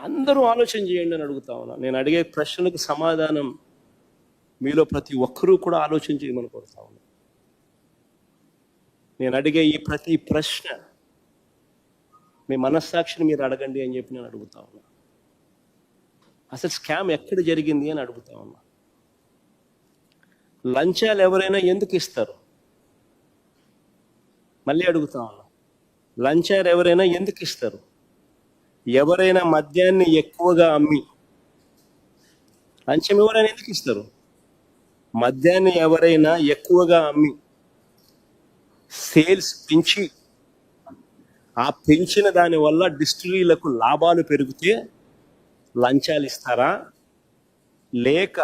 అందరూ ఆలోచన చేయండి అని అడుగుతా ఉన్నా. నేను అడిగే ప్రశ్నలకు సమాధానం మీలో ప్రతి ఒక్కరూ కూడా ఆలోచన చేయమని కోరుతా ఉన్నా. నేను అడిగే ఈ ప్రతి ప్రశ్న మీ మనస్సాక్షిని మీరు అడగండి అని చెప్పి నేను అడుగుతా ఉన్నా. అసలు స్కామ్ ఎక్కడ జరిగింది అని అడుగుతా ఉన్నా. లంచాలు ఎవరైనా ఎందుకు ఇస్తారు? మళ్ళీ అడుగుతా ఉన్నా, లంచాలు ఎవరైనా ఎందుకు ఇస్తారు? ఎవరైనా మద్యాన్ని ఎక్కువగా అమ్మి లంచం ఎవరైనా ఎందుకు ఇస్తారు? మద్యాన్ని ఎవరైనా ఎక్కువగా అమ్మి సేల్స్ పెంచి ఆ పెంచిన దాని వల్ల డిస్టిలరీలకు లాభాలు పెరిగితే లంచాలు ఇస్తారా? లేక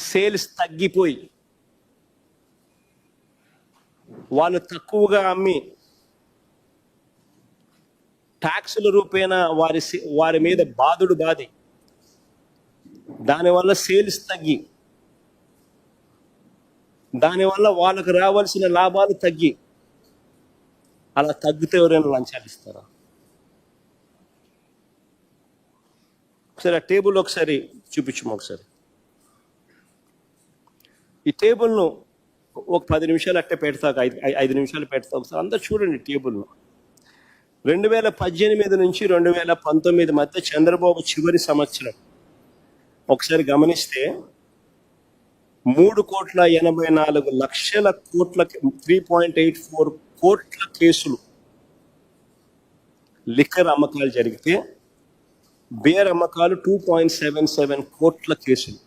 సేల్స్ తగ్గిపోయి వాళ్ళు తక్కువగా అమ్మి ట్యాక్సుల రూపేణా వారి మీద బాధుడు బాధి దానివల్ల సేల్స్ తగ్గి దానివల్ల వాళ్ళకు రావాల్సిన లాభాలు తగ్గి అలా తగ్గితే ఎవరైనా లంచాలు ఇస్తారా? ఒకసారి ఆ టేబుల్ ఒకసారి చూపించము. ఒకసారి ఈ టేబుల్ను ఒక 10 నిమిషాలు అట్టే పెడతాక 5 నిమిషాలు పెడతా. ఒకసారి అందరు చూడండి టేబుల్ను. 2018 నుంచి 2019 మధ్య చంద్రబాబు చివరి సంవత్సరం ఒకసారి గమనిస్తే 3,84,00,00,000 కోట్ల 3.84 కోట్ల కేసులు లిక్కర్ అమ్మకాలు జరిగితే బేర్ అమ్మకాలు 2.77 కోట్ల కేసులు.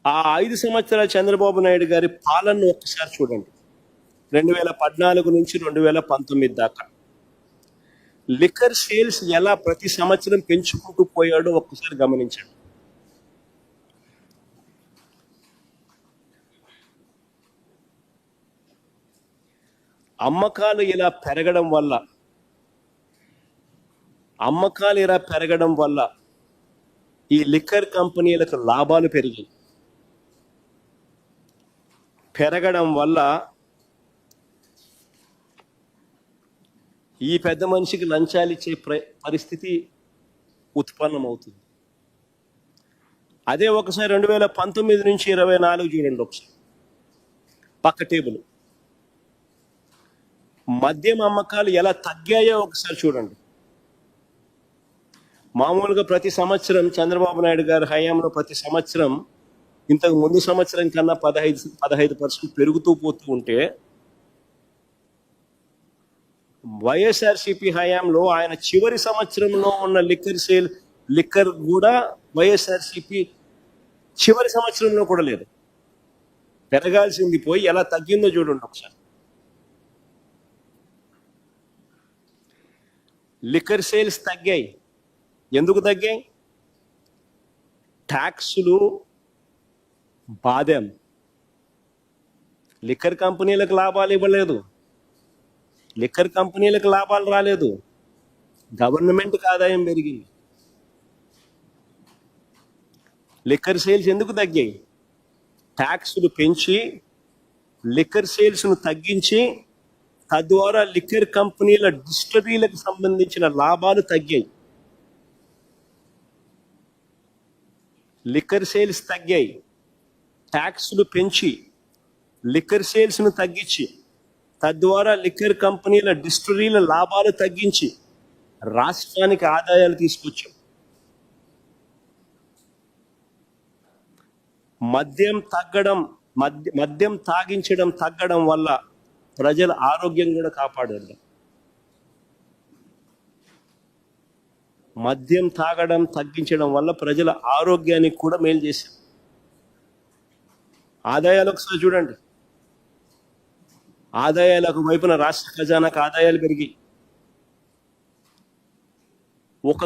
ఆ 5 సంవత్సరాల చంద్రబాబు నాయుడు గారి పాలనను ఒక్కసారి చూడండి. 2014 నుంచి 2019 దాకా లిక్కర్ సేల్స్ ఎలా ప్రతి సంవత్సరం పెంచుకుంటూ పోయాడో ఒక్కసారి గమనించండి. అమ్మకాలు ఇలా పెరగడం వల్ల ఈ లిక్కర్ కంపెనీలకు లాభాలు పెరగడం వల్ల ఈ పెద్ద మనిషికి లంచాలు ఇచ్చే పరిస్థితి ఉత్పన్నమవుతుంది. అదే ఒకసారి 2019 నుంచి 24 చూడండి. ఒకసారి పక్క టేబుల్ మద్యం అమ్మకాలు ఎలా తగ్గాయో ఒకసారి చూడండి. మామూలుగా ప్రతి సంవత్సరం చంద్రబాబు నాయుడు గారి హయాంలో ప్రతి సంవత్సరం ఇంతకు ముందు సంవత్సరం కన్నా 15% పెరుగుతూ పోతూ ఉంటే వైఎస్ఆర్సీపీ హయాంలో ఆయన చివరి సంవత్సరంలో ఉన్న లిక్కర్ కూడా వైఎస్ఆర్సీపీ చివరి సంవత్సరంలో కూడా లేదు. పెరగాల్సింది పోయి ఎలా తగ్గిందో చూడండి ఒకసారి. లిక్కర్ సేల్స్ తగ్గాయి. ఎందుకు తగ్గాయి? ట్యాక్సులు బాధం. లిక్కర్ కంపెనీలకు లాభాలు ఇవ్వలేదు, లిక్కర్ కంపెనీలకు లాభాలు రాలేదు, గవర్నమెంట్కి ఆదాయం పెరిగింది. లిక్కర్ సేల్స్ ఎందుకు తగ్గాయి? ట్యాక్సులు పెంచి లిక్కర్ సేల్స్ను తగ్గించి తద్వారా లిక్కర్ కంపెనీల డిస్టిలరీలకు సంబంధించిన లాభాలు తగ్గాయి. లిక్కర్ సేల్స్ తగ్గాయి, ట్యాక్సులు పెంచి లిక్కర్ సేల్స్ను తగ్గించి తద్వారా లిక్కర్ కంపెనీల డిస్టిలరీల లాభాలు తగ్గించి రాష్ట్రానికి ఆదాయాలు తీసుకొచ్చాం. మద్యం తాగించడం తగ్గడం వల్ల ప్రజల ఆరోగ్యం కూడా కాపాడారు. మద్యం తాగడం తగ్గించడం వల్ల ప్రజల ఆరోగ్యానికి కూడా మేలు చేశాం. ఆదాయాలు ఒకసారి చూడండి. ఆదాయాలకు వైపున రాష్ట్ర ఖజానాకు ఆదాయాలు పెరిగి ఒక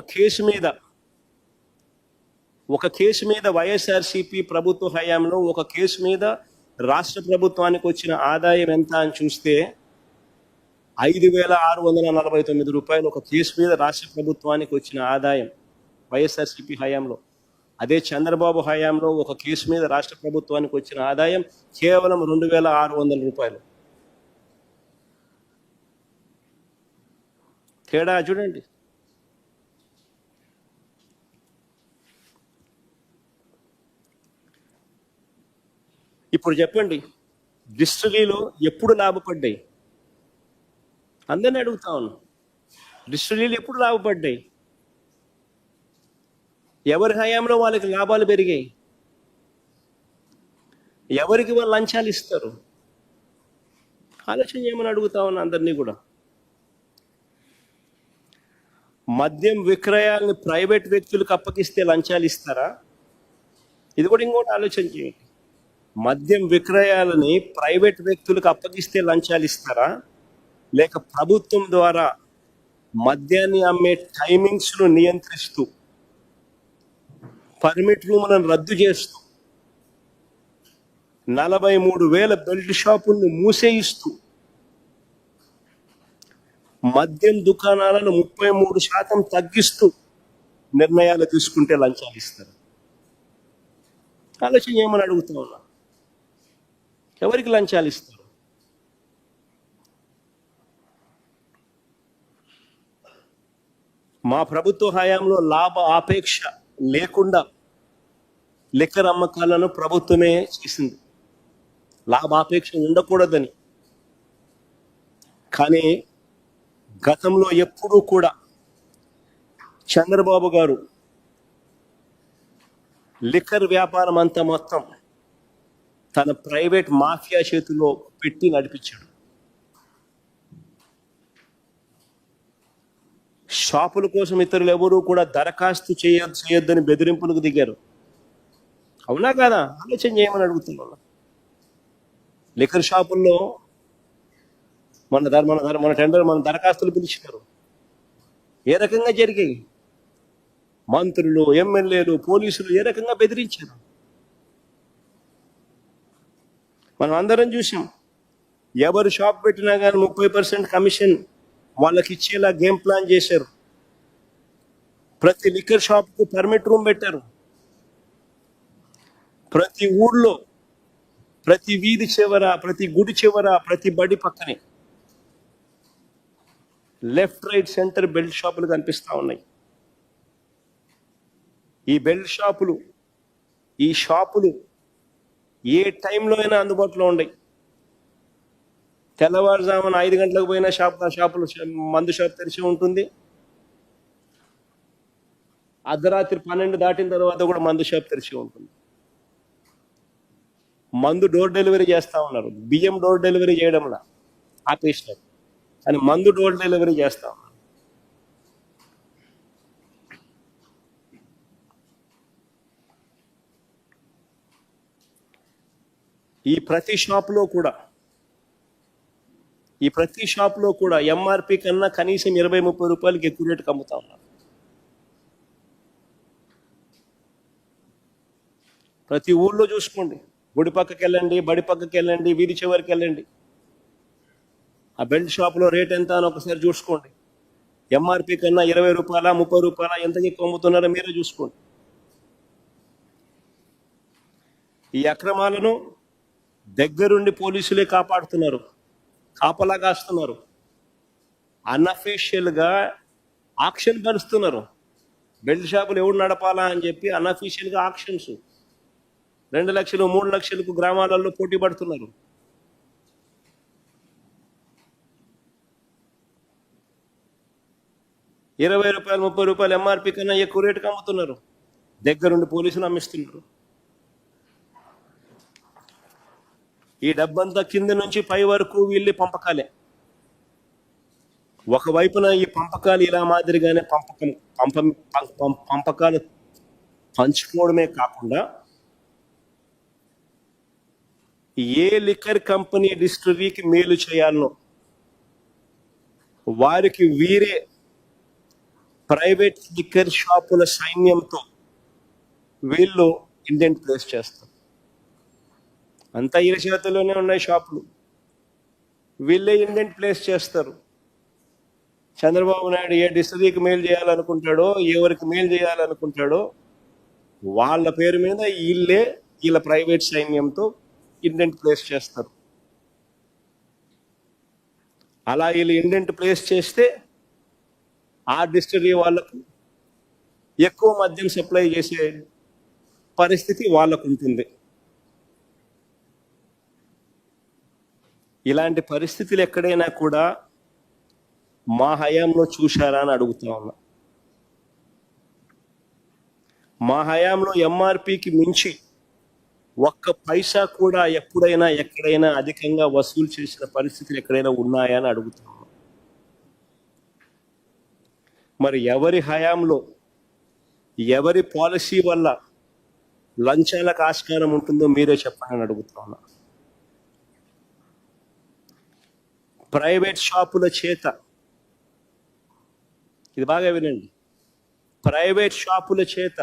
కేసు మీద వైఎస్ఆర్సీపీ ప్రభుత్వ హయాంలో ఒక కేసు మీద రాష్ట్ర ప్రభుత్వానికి వచ్చిన ఆదాయం ఎంత అని చూస్తే 5,649 రూపాయలు ఒక కేసు మీద రాష్ట్ర ప్రభుత్వానికి వచ్చిన ఆదాయం వైఎస్ఆర్సీపీ హయాంలో. అదే చంద్రబాబు హయాంలో ఒక కేసు మీద రాష్ట్ర ప్రభుత్వానికి వచ్చిన ఆదాయం కేవలం 2,600 రూపాయలు. తేడా చూడండి. ఇప్పుడు చెప్పండి, డిస్టిలరీలో ఎప్పుడు లాభపడ్డాయి? అందరిని అడుగుతా ఉన్నాను, డిస్టిలరీలు ఎప్పుడు లాభపడ్డాయి? ఎవరి హయాంలో వాళ్ళకి లాభాలు పెరిగాయి? ఎవరికి వాళ్ళు లంచాలు ఇస్తారు? ఆలోచన చేయమని అడుగుతా ఉన్నా అందరినీ కూడా. మద్యం విక్రయాలను ప్రైవేట్ వ్యక్తులకు అప్పగిస్తే లంచాలు ఇస్తారా? ఇది కూడా ఇంకోటి ఆలోచన చేయండి. మద్యం విక్రయాలని ప్రైవేట్ వ్యక్తులకు అప్పగిస్తే లంచాలు ఇస్తారా, లేక ప్రభుత్వం ద్వారా మద్యాన్ని అమ్మే టైమింగ్స్ను నియంత్రిస్తూ పర్మిట్ రూములను రద్దు చేస్తూ 43,000 బెల్ట్ షాపులను మూసేయిస్తూ మద్యం దుకాణాలను 33% తగ్గిస్తూ నిర్ణయాలు తీసుకుంటే లంచాలు ఇస్తారు? ఆలోచన చేయమని అడుగుతా ఉన్నా. ఎవరికి లంచాలు ఇస్తారు? మా ప్రభుత్వ హయాంలో లాభ ఆపేక్ష లేకుండా లిక్కర్ అమ్మకాలను ప్రభుత్వమే చేసింది, లాభాపేక్ష ఉండకూడదని. కానీ గతంలో ఎప్పుడూ కూడా చంద్రబాబు గారు లిక్కర్ వ్యాపారం అంతా మొత్తం తన ప్రైవేట్ మాఫియా చేతిలో పెట్టి నడిపించాడు. షాపుల కోసం ఇతరులు ఎవరూ కూడా దరఖాస్తు చేయొద్దని బెదిరింపులకు దిగారు. అవునా కాదా? ఆలోచన చేయమని అడుగుతున్నాను. లిక్కర్ షాపుల్లో మన టెండర్ మన దరఖాస్తులు పిలిచినారు. ఏ రకంగా జరిగాయి? మంత్రులు, ఎమ్మెల్యేలు, పోలీసులు ఏ రకంగా బెదిరించారు? మనం అందరం చూసాం. ఎవరు షాప్ పెట్టినా కానీ 30% కమిషన్ వాళ్ళకి ఇచ్చేలా గేమ్ ప్లాన్ చేశారు. ప్రతి లిక్కర్ షాప్కు పర్మిట్ రూమ్ పెట్టారు. ప్రతి ఊళ్ళో, ప్రతి వీధి చివర, ప్రతి గుడి చివర, ప్రతి బడి పక్కనే లెఫ్ట్, రైట్, సెంటర్ బెల్ట్ షాపులు కనిపిస్తూ ఉన్నాయి. ఈ బెల్ట్ షాపులు, ఈ షాపులు ఏ టైంలో అయినా అందుబాటులో ఉన్నాయి. తెల్లవారుజామున 5 గంటలకు పోయినా షాపులు మందు షాప్ తెరిచి ఉంటుంది. అర్ధరాత్రి 12 దాటిన తర్వాత కూడా మందు షాప్ తెరిచి ఉంటుంది. మందు డోర్ డెలివరీ చేస్తూ ఉన్నారు. బియ్యం డోర్ డెలివరీ చేయడంలా ఆపేసినారు, కానీ మందు డోర్ డెలివరీ చేస్తా ఉన్నారు. ఈ ప్రతి షాప్లో కూడా ఎంఆర్పి కన్నా కనీసం 20-30 రూపాయలకి ఎక్కువ రేటుకి అమ్ముతా ఉన్నారు. ప్రతి ఊళ్ళో చూసుకోండి, గుడి పక్కకి వెళ్ళండి, బడి పక్కకి వెళ్ళండి, వీధి చివరికి వెళ్ళండి, ఆ బెల్ట్ షాప్లో రేట్ ఎంత అని ఒకసారి చూసుకోండి. ఎంఆర్పి కన్నా 20 రూపాయల, 30 రూపాయల ఎంతకి ఎక్కువ అమ్ముతున్నారో మీరే చూసుకోండి. ఈ అక్రమాలను దగ్గరుండి పోలీసులే కాపాడుతున్నారు, కాపలా కాస్తున్నారు. అన్అఫీషియల్గా ఆక్షన్ పరుస్తున్నారు. బెల్ట్ షాపులు ఎవరు నడపాలా అని చెప్పి అన్అఫీషియల్గా ఆక్షన్స్ 2 లక్షలు 3 లక్షలకు గ్రామాలలో పోటీ పడుతున్నారు. ₹20, ₹30 ఎంఆర్పి కన్నా ఎక్కువ రేటుకి అమ్ముతున్నారు. దగ్గరుండి పోలీసులు అమ్మిస్తున్నారు. ఈ డబ్బంతా కింద నుంచి పై వరకు వీళ్ళే పంపకాలే. ఒకవైపున ఈ పంపకాలు ఇలా మాదిరిగానే పంపకాలు పంచుకోవడమే కాకుండా ఏ లిక్కర్ కంపెనీ డిస్టిలరీకి మేలు చేయాలనో వారికి వీరే ప్రైవేట్ లిక్కర్ షాపుల సైన్యంతో వీళ్ళు ఇండెంట్ ప్లేస్ చేస్తారు. అంతా ఈ చేతుల్లోనే ఉన్నాయి షాపులు, వీళ్ళే ఇండెంట్ ప్లేస్ చేస్తారు. చంద్రబాబు నాయుడు ఏ డిస్టిలరీకి మేలు చేయాలనుకుంటాడో, ఎవరికి మేలు చేయాలనుకుంటాడో వాళ్ళ పేరు మీద వీళ్ళ ప్రైవేట్ సైన్యంతో ఇండెంట్ ప్లేస్ చేస్తారు. అలా వీళ్ళు ఇండెంట్ ప్లేస్ చేస్తే ఆ డిస్టిలరీ వాళ్ళకు ఎక్కువ మద్యం సప్లై చేసే పరిస్థితి వాళ్ళకు ఉంటుంది. ఇలాంటి పరిస్థితులు ఎక్కడైనా కూడా మా హయాంలో చూశారా అని అడుగుతా ఉన్నా. మా హయాంలో ఎంఆర్పికి మించి ఒక్క పైసా కూడా ఎప్పుడైనా ఎక్కడైనా అధికంగా వసూలు చేసిన పరిస్థితులు ఎక్కడైనా ఉన్నాయా అని అడుగుతా ఉన్నా. మరి ఎవరి హయాంలో ఎవరి పాలసీ వల్ల లంచాలకు ఆస్కారం ఉంటుందో మీరే చెప్పండి అని అడుగుతా ఉన్నా. ప్రైవేట్ షాపుల చేత, ఇది బాగా వినండి, ప్రైవేట్ షాపుల చేత,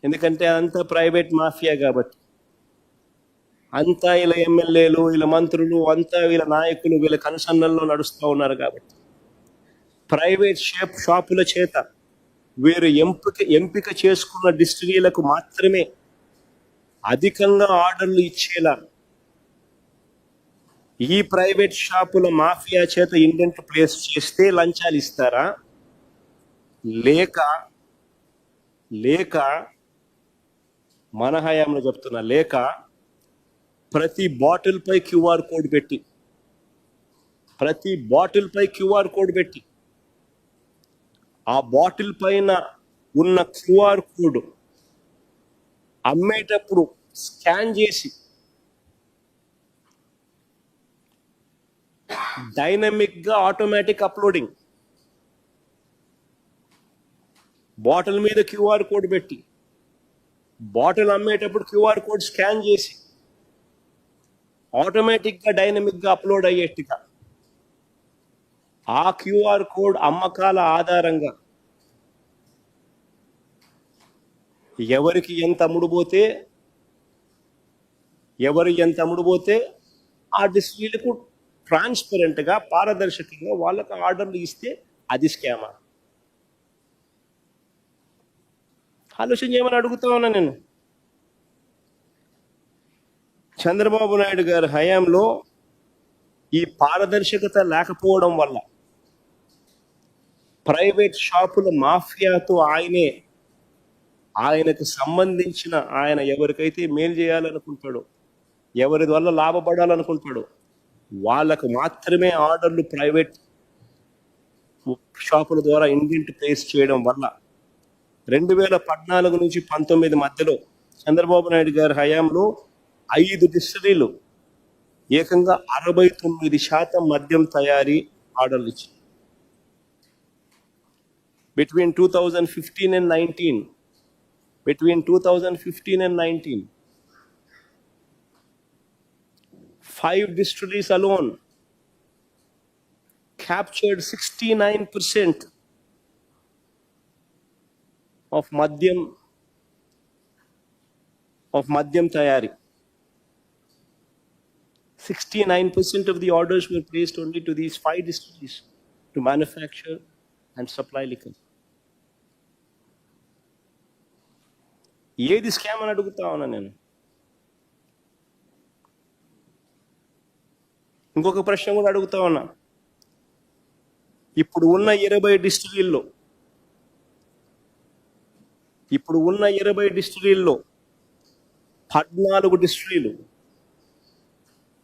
ఎందుకంటే అంతా ప్రైవేట్ మాఫియా కాబట్టి, అంతా ఇలా ఎమ్మెల్యేలు, వీళ్ళ మంత్రులు, అంతా వీళ్ళ నాయకులు వీళ్ళ కనుసన్నల్లో నడుస్తూ ఉన్నారు కాబట్టి ప్రైవేట్ షాపుల చేత వీరు ఎంపిక చేసుకున్న డిస్టిలరీలకు మాత్రమే అధికంగా ఆర్డర్లు ఇచ్చేలా ఈ ప్రైవేట్ షాపుల మాఫియా చేత ఇండెంట్ ప్లేస్ చేస్తే లంచాలు ఇస్తారా, లేక మన హయాంలో చెప్తున్నా, లేక ప్రతి బాటిల్ పై క్యూఆర్ కోడ్ పెట్టి ఆ బాటిల్ పైన ఉన్న క్యూఆర్ కోడ్ అమ్మేటప్పుడు స్కాన్ చేసి డైనమిక్ గా ఆటోమేటిక్ అప్లోడింగ్, బాటిల్ మీద క్యూఆర్ కోడ్ పెట్టి బాటిల్ అమ్మేటప్పుడు క్యూఆర్ కోడ్ స్కాన్ చేసి ఆటోమేటిక్ గా డైనమిక్ గా అప్లోడ్ అయ్యేట్టుగా ఆ క్యూఆర్ కోడ్ అమ్మకాల ఆధారంగా ఎవరికి ఎంత అమ్ముడుపోతే ఆ డిస్ట్రిక్ట్లకు ట్రాన్స్పరెంట్ గా పారదర్శకంగా వాళ్ళకు ఆర్డర్లు ఇస్తే అది స్కామా? ఆలోచన చేయమని అడుగుతా ఉన్నా నేను. చంద్రబాబు నాయుడు గారి హయాంలో ఈ పారదర్శకత లేకపోవడం వల్ల ప్రైవేట్ షాపుల మాఫియాతో ఆయనకు సంబంధించిన, ఆయన ఎవరికైతే మేలు చేయాలనుకుంటాడో, ఎవరి వల్ల లాభపడాలనుకుంటాడో వాళ్ళకు మాత్రమే ఆర్డర్లు ప్రైవేట్ షాపుల ద్వారా ఇండెంట్ ప్లేస్ చేయడం వల్ల 2014 నుంచి 19 మధ్యలో చంద్రబాబు నాయుడు గారి హయాంలో 5 డిస్టిలరీలు ఏకంగా 69% మద్యం తయారీ ఆర్డర్లు ఇచ్చాయి. Between 2015 and 19, 5 distilleries alone captured 69% of Madhyam Tayari. 69% of the orders were placed only to these 5 distilleries to manufacture and supply liquor. ఏది స్కామ్ అని అడుగుతా ఉన్నా నేను. ఇంకొక ప్రశ్న కూడా అడుగుతా ఉన్నా. ఇప్పుడు ఉన్న 20 డిస్టిలరీల్లో 14 డిస్టిలరీలు,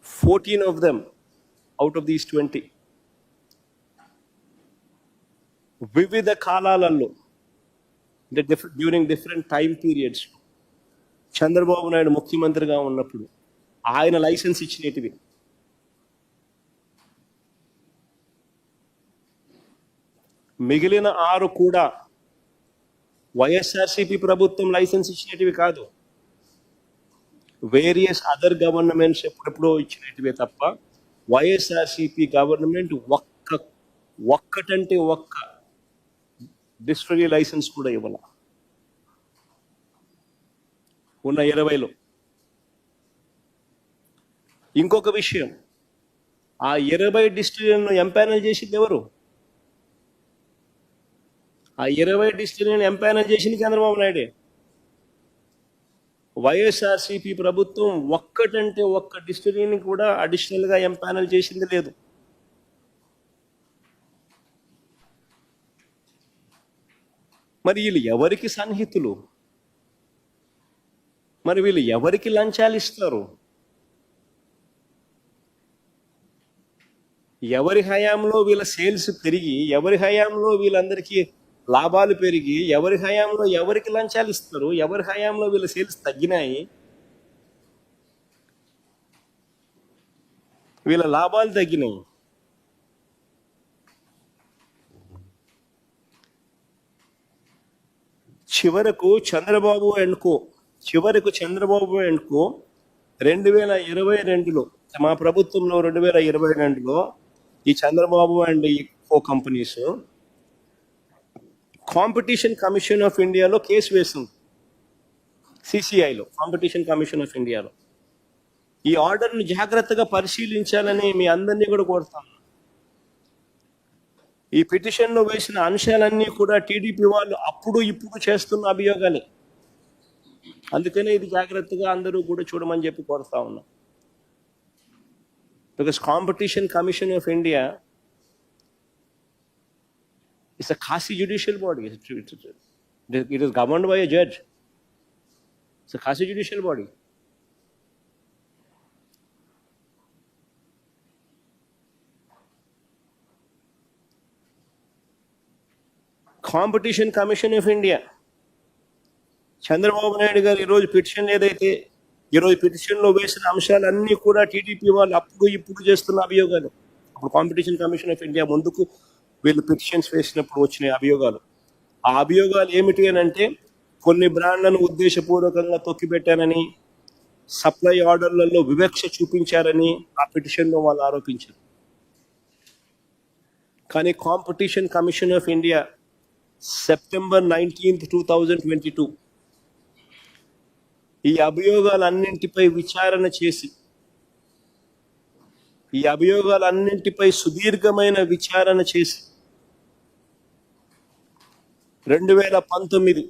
14 of them out of these 20 వివిధ కాలాలలో, during different time periods, Chandrababu Naidu ముఖ్యమంత్రిగా ఉన్నప్పుడు ఆయన లైసెన్స్ ఇచ్చినటివి. మిగిలిన 6 కూడా వైఎస్ఆర్సీపీ ప్రభుత్వం లైసెన్స్ ఇచ్చినటివి కాదు, వేరియస్ అదర్ గవర్నమెంట్స్ ఎప్పుడెప్పుడో ఇచ్చినటివే తప్ప వైఎస్ఆర్సీపీ గవర్నమెంట్ ఒక్కటంటే ఒక్క డిస్టిలరీ లైసెన్స్ కూడా ఇవ్వాల. ఉన్న 20లో. ఇంకొక విషయం, ఆ 20 డిస్టిలరీలను ఎంపానల్ చేసింది ఎవరు? ఆ 20 డిస్టిలరీలను ఎంపానల్ చేసింది చంద్రబాబు నాయుడే. వైఎస్ఆర్సీపీ ప్రభుత్వం ఒక్కటంటే ఒక్క డిస్టిలరీని కూడా అడిషనల్ గా ఎంపానల్ చేసింది లేదు. మరి వీళ్ళు ఎవరికి సన్నిహితులు? మరి వీళ్ళు ఎవరికి లంచాలు ఇస్తారు? ఎవరి హయాంలో వీళ్ళ సేల్స్ పెరిగి, ఎవరి హయాంలో వీళ్ళందరికీ లాభాలు పెరిగి, ఎవరి హయాంలో ఎవరికి లంచాలు ఇస్తారు? ఎవరి హయాంలో వీళ్ళ సేల్స్ తగ్గినాయి? వీళ్ళ లాభాలు తగ్గినాయి. చివరకు చంద్రబాబు అండ్ కో 2022లో, మా ప్రభుత్వంలో 2022లో ఈ చంద్రబాబు అండ్ ఈ కో కంపెనీస్ కాంపిటీషన్ కమిషన్ ఆఫ్ ఇండియాలో కేసు వేసింది. సిసిఐలో, కాంపిటీషన్ కమిషన్ ఆఫ్ ఇండియాలో. ఈ ఆర్డర్ను జాగ్రత్తగా పరిశీలించాలని మీ అందరినీ కూడా కోరుతాను. ఈ పిటిషన్లో వేసిన అంశాలన్నీ కూడా టీడీపీ వాళ్ళు అప్పుడు ఇప్పుడు చేస్తున్న అభియోగాలే. అందుకనే ఇది జాగ్రత్తగా అందరూ కూడా చూడమని చెప్పి కోరుతా ఉన్నా. Because competition commission of India is a quasi judicial body. It is governed by a judge. It's a quasi judicial body. Competition commission of India Chandrababu Naidu గారు ఈరోజు పిటిషన్ ఏదైతే ఈరోజు పిటిషన్లో వేసిన అంశాలన్నీ కూడా టీడీపీ వాళ్ళు అప్పుడు ఇప్పుడు చేస్తున్న అభియోగాలు. అప్పుడు కాంపిటీషన్ కమిషన్ ఆఫ్ ఇండియా ముందుకు వీళ్ళు పిటిషన్స్ వేసినప్పుడు వచ్చిన అభియోగాలు. ఆ అభియోగాలు ఏమిటి అని అంటే, కొన్ని బ్రాండ్లను ఉద్దేశపూర్వకంగా తొక్కిపెట్టారని, సప్లై ఆర్డర్లలో వివక్ష చూపించారని ఆ పిటిషన్లో వాళ్ళు ఆరోపించారు. కానీ competition commission of India September 19th, 2022 ఈ అభియోగాలన్నింటిపై విచారణ చేసి, ఈ అభియోగాలన్నింటిపై సుదీర్ఘమైన విచారణ చేసి 2019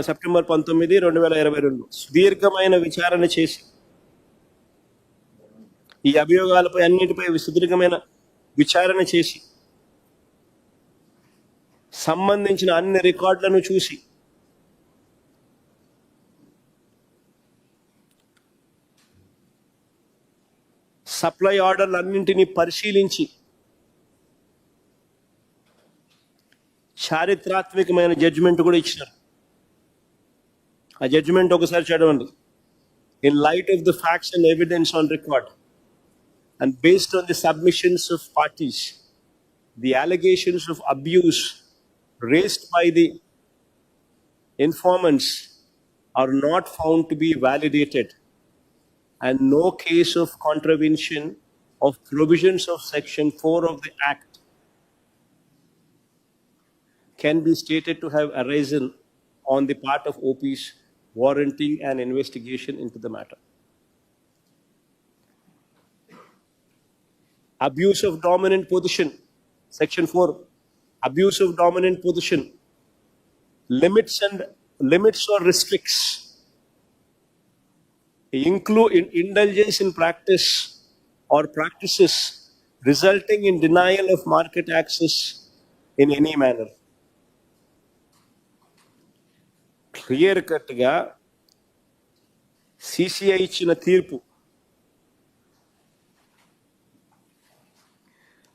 సెప్టెంబర్ 19, 2022 సుదీర్ఘమైన విచారణ చేసి ఈ అభియోగాలపై అన్నిటిపై సుదీర్ఘమైన విచారణ చేసి సంబంధించిన అన్ని రికార్డులను చూసి సప్లై ఆర్డర్లన్నింటినీ పరిశీలించి చారిత్రాత్మకమైన జడ్జిమెంట్ కూడా ఇచ్చినారు. ఆ జడ్జిమెంట్ ఒకసారి చదవండి. In light of the facts and evidence on record and based on the submissions of parties, the allegations of abuse raised by the informants are not found to be validated, and no case of contravention of provisions of Section 4 of the Act can be stated to have arisen on the part of OPs warranting an investigation into the matter. Abuse of dominant position, Section 4, abuse of dominant position, limits or restricts, include indulgence in practice or practices resulting in denial of market access in any manner. Clear cut ga CCI ఇచ్చిన తీర్పు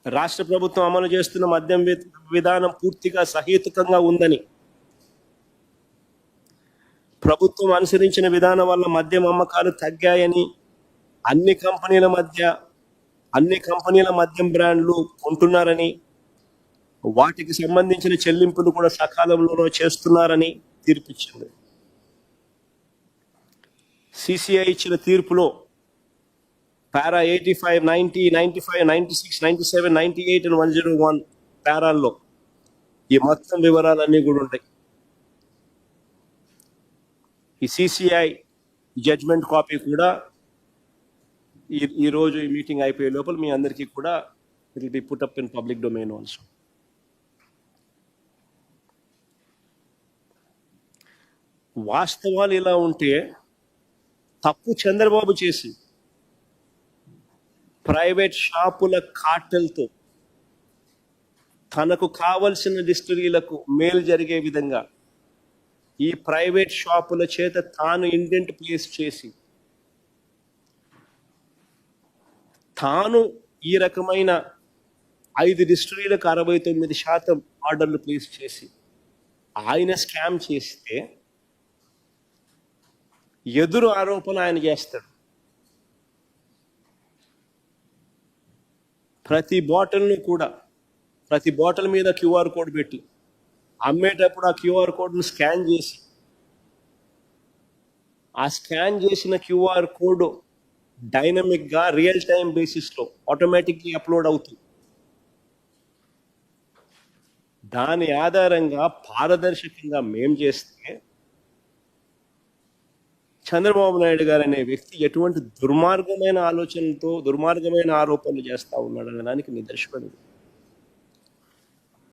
రాష్ట్ర ప్రభుత్వం అమలు చేస్తున్న మద్యం విధానం పూర్తిగా సహేతుకంగా ఉందని, ప్రభుత్వం అనుసరించిన విధానం వల్ల మద్యం అమ్మకాలు తగ్గాయని, అన్ని కంపెనీల మద్యం బ్రాండ్లు కొంటున్నారని, వాటికి సంబంధించిన చెల్లింపులు కూడా సకాలంలో చేస్తున్నారని తీర్పిచ్చింది. సిసిఐ ఇచ్చిన తీర్పులో పారా 85, 90, 95, 96, 97, 98 and 101 పారాల్లో ఈ మొత్తం వివరాలన్నీ కూడా ఉంటాయి. ఈ సిసిఐ జడ్జ్మెంట్ కాపీ కూడా ఈరోజు ఈ మీటింగ్ అయిపోయే లోపల మీ అందరికీ కూడా it will be put up in public domain also. వాస్తవాలు ఇలా ఉంటే తప్పు చంద్రబాబు చేసి ప్రైవేట్ షాపుల కార్టెల్తో తనకు కావలసిన డిస్టిలరీలకు మేలు జరిగే విధంగా ఈ ప్రైవేట్ షాపుల చేత తాను ఇండెంట్ ప్లేస్ చేసి తాను ఈ రకమైన 5 డిస్టిలరీలకు 69% ఆర్డర్లు ప్లేస్ చేసి ఆయన స్కామ్ చేస్తే ఎదురు ఆరోపణ ఆయన చేస్తాడు. ప్రతి బాటిల్ మీద క్యూఆర్ కోడ్ పెట్టి అమ్మేటప్పుడు ఆ క్యూఆర్ కోడ్ను స్కాన్ చేసి ఆ స్కాన్ చేసిన క్యూఆర్ కోడ్ డైనమిక్గా రియల్ టైం బేసిస్లో ఆటోమేటిక్గా అప్లోడ్ అవుతుంది. దాని ఆధారంగా పారదర్శకంగా మేం చేస్తే చంద్రబాబు నాయుడు గారు అనే వ్యక్తి ఎటువంటి దుర్మార్గమైన ఆలోచనలతో దుర్మార్గమైన ఆరోపణలు చేస్తా ఉన్నాడు అనే దానికి నిదర్శనం.